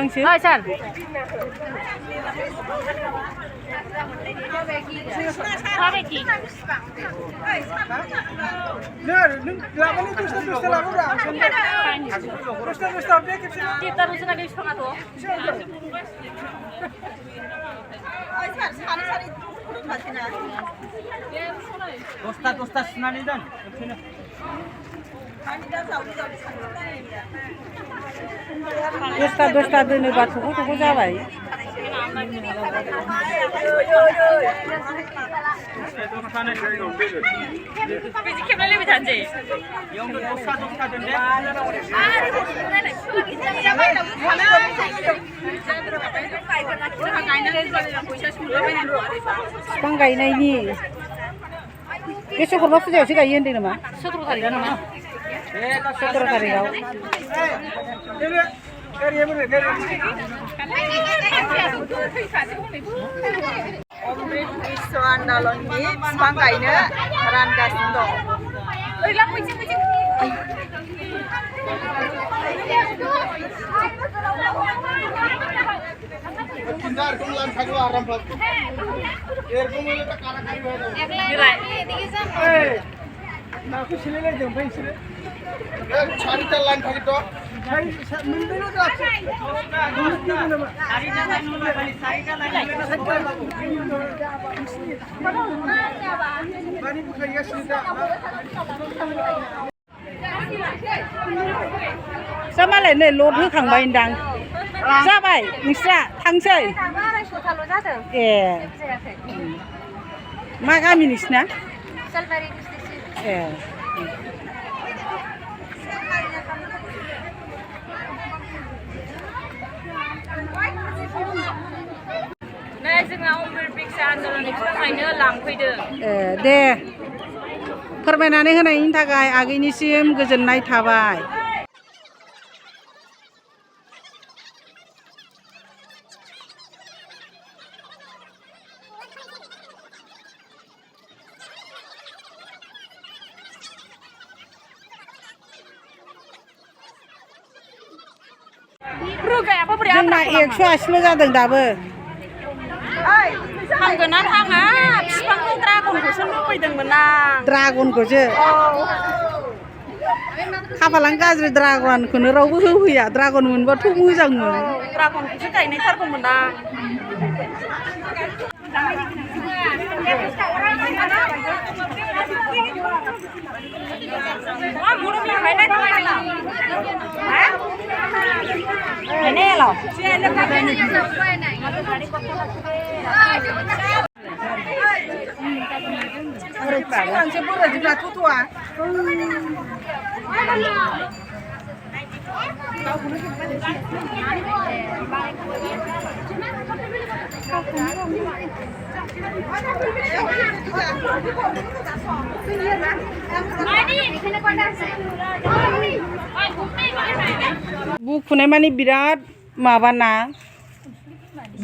बेसेबांसो सार दसथा सुनानै दोन दसथा दोनोबा थख' जाबाय बिदि खेबलायलायबाय थानोसै बेयावनो दसथा दोन दे बिफां गायनायनि बिश्वकर्मा फुजायावसो गायो होनदों नामा 17 थारिखआव नामा 17 थारिखआव अमृत विश्व आन्दलननि बिफां गायनो रानगासिनो दं मालाय नै लड होखांबाय होनदां जाबाय नोंस्रा थांसै ए मा गामि नोंसिना ए जोंना अमृत विश्व आन्दलननि बिफां गायनो लांफैदों दे फोरमायनानै होनायनि थाखाय आगैनिसिम गोजोननाय थाबाय जोंना 180 जादों दाबो थांगोन ना थाङा बिफांखौ ड्रागनखौसो लुबैदोंमोन आं ड्रागनखौसो खाफालानो गाज्रि ड्रागनखौनो रावबो होफैया ड्रागन मोनबाथ' मोजां मोनो ड्रागनखौसो गायनायथारगौमोन आं बुखुनाय माने बिराद माबाना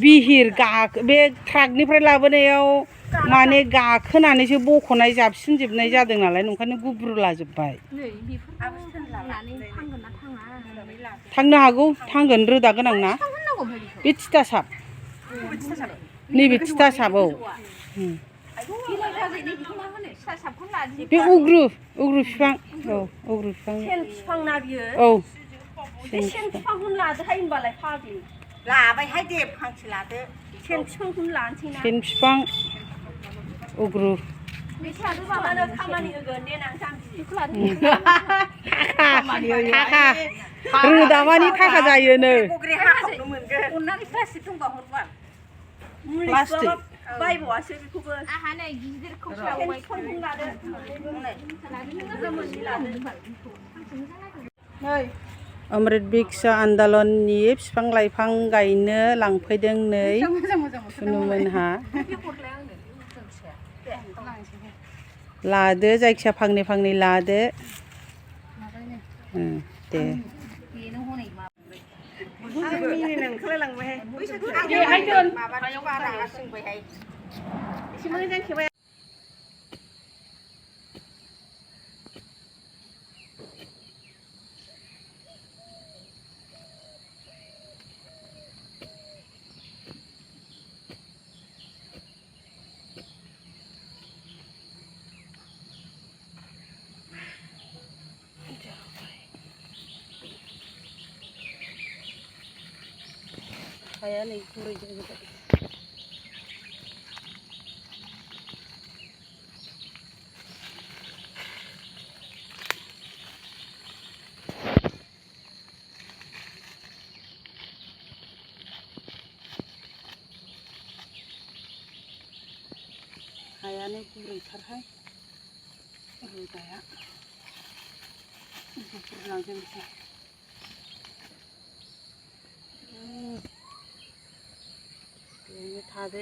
बिहिर बे ट्राकनिफ्राय लाबोनायाव माने गाखोनानैसो बख'नाय जाबसिनजोबनाय जादों नालाय ओंखायनो गुब्रुलाजोब्बाय थांनो हागौ थांगोन रोदा गोनां ना बे तितासाप नैबे तितासापआव बे उग्रु बिफां औ उग्रु बिफां औ सेन बिफां उग्रु रोदा मानि थाखा जायोनो प्लास्टिक बायबावासो बेखौबो अमृत विश्व आन्दलननि बिफां लाइफां गायनो लांफैदों नै सुनुमोनहा लादो जायखिया फांनै लादो दे हाया नै गुरै जाजोब्बाय हायानो गुरैथारहाय रोदाया बुरलांजोबनोसै बेनो थादो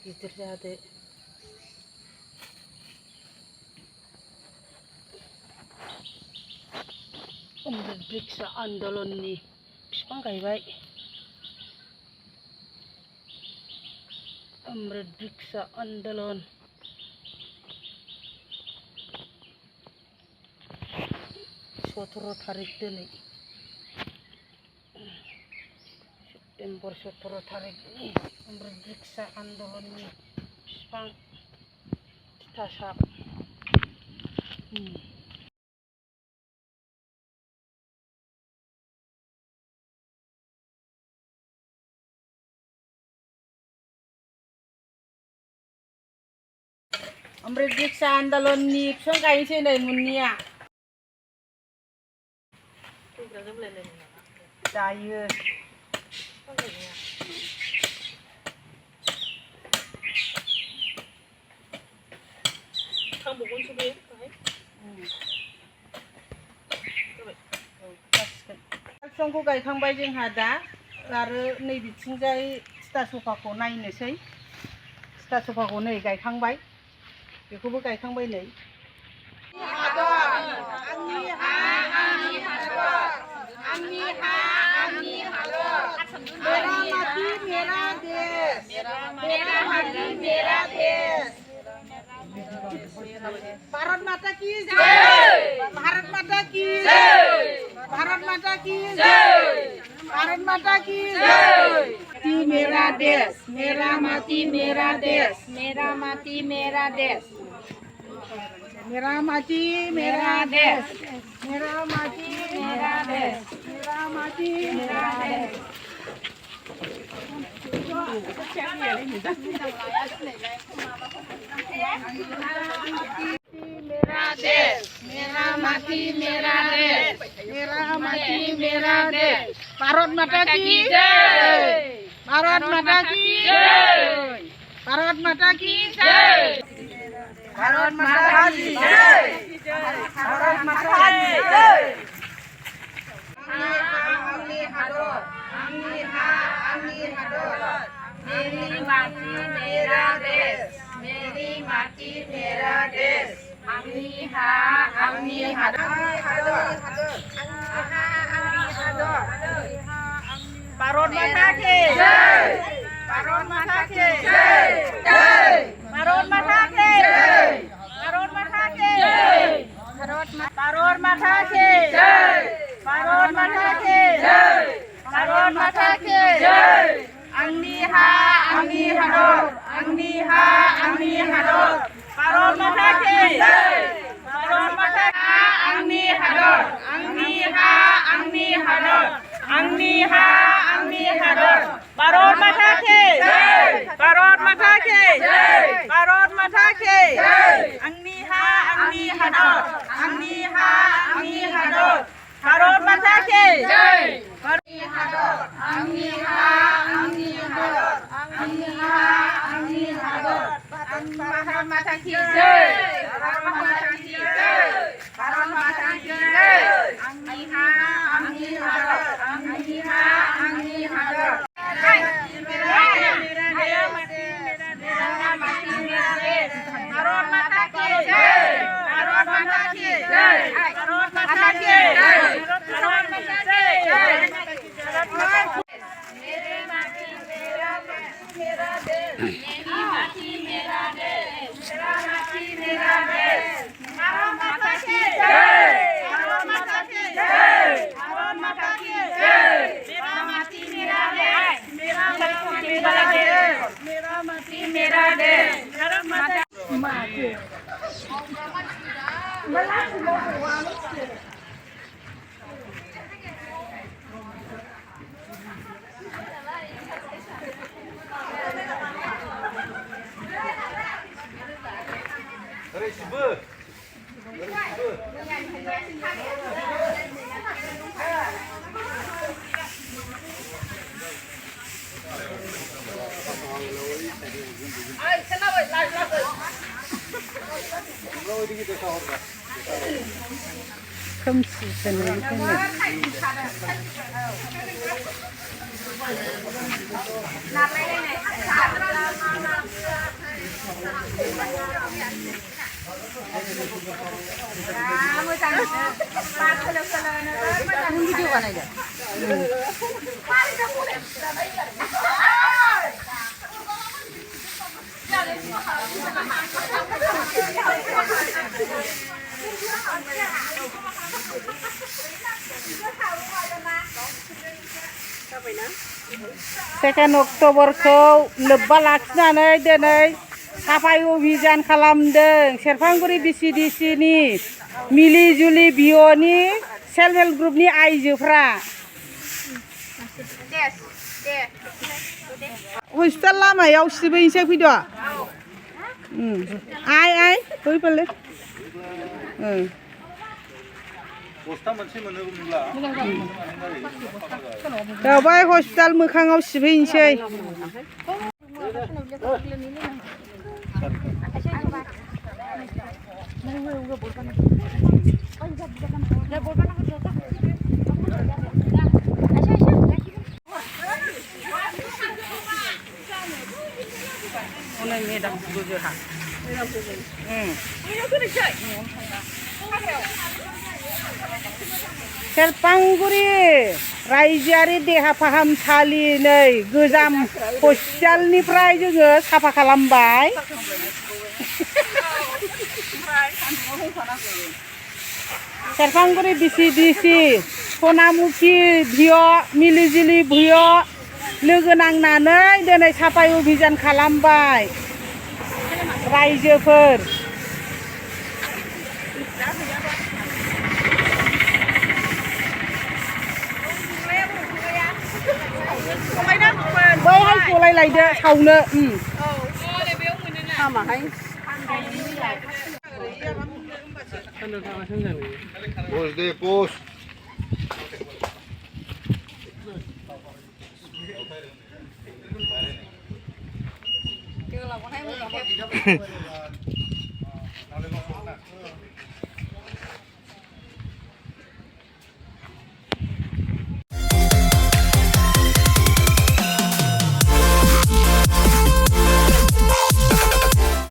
गिदिर जादो अमृत बृक्ष आन्दलननि बिफां गायबाय अमृत बृक्ष आन्दलन 17 तारिख दिनै सेप्तेम्बर 17 तारिखनि अमृत बृक्ष आन्दलननि बिफां थिथासाब अमृत बृक्ष आन्दलननि बिफां गायनोसै नै मुन्निया जायो बिफांखौ गायखांबाय जोंहा दा आरो नै बिथिंजाय थिथा सफाखौ नायनोसै थिथा सफाखौ नै गायखांबाय बेखौबो गायखांबाय नै मेरा माटी मेरा देश मेरा माटी मेरा देश भारत माता की जय भारत माता की जय भारत माता की जय भारत माता की जय मेरा देश मेरा माटी मेरा देश मेरा माटी मेरा देश मेरा माटी मेरा देश मेरा माटी मेरा देश मेरा माटी मेरा देश मेरा देश मेरा माटी मेरा देश मेरा माटी मेरा देश भारत माता की जय भारत माता की जय भारत माता की जय भारत माता की जय भारत माता की जय मेरी माटी मेरा देश मेरी माटी मेरा देश आंनि हादर भारत माता की जय भारत माता की जय भारत माता की जय भारत माता की जय भारत माता की जय भारत माता की जय भारत माता की जय आंनि हादर भारत माता की जय भारत माता आंनि हादर भारत माता की जय भारत माता की जय भारत माता की जय आंनि हादर भारत माता की जय भारत माता की जय भारत माता की जय भारत माता की जय आंनि हादर भारत माता की जय भारत माता की जय भारत माता की जय भारत माता की जय मेरे माटी मेरा देश मेरी माटी मेरा देश मेरा माटी मेरा देश भारत माता की जय भारत माता की जय भारत माता की जय मेरा माटी मेरा देश मेरा माटी मेरा देश भारत माता 2 अक्ट'बरखौ लोब्बा लाखिनानै दिनै साफाय अभियान खालामदों सेरफांगुरि BCDC नि मिलि जुलि बिअनि सेल्फ हेल्प ग्रुपनि आइजोफ्रा हस्पिटाल लामायाव सिबैनोसै फैद' आइ फैफाले दावबाय हस्पिटाल मोखाङाव सिबैनोसै सेरफांगुरि रायजोआरि देहा फाहामसालि नै गोजाम हस्पिटालनिफ्राय जोङो साफा खालामबाय सेरफांगुरि BCDC सनामुखि भिअ मिलिजुलि भिअ लोगो नांनानै दिनै साफाय अभियान खालामबाय रायजोफोर बैहाय सलायलायदो सावनो Pos de pos.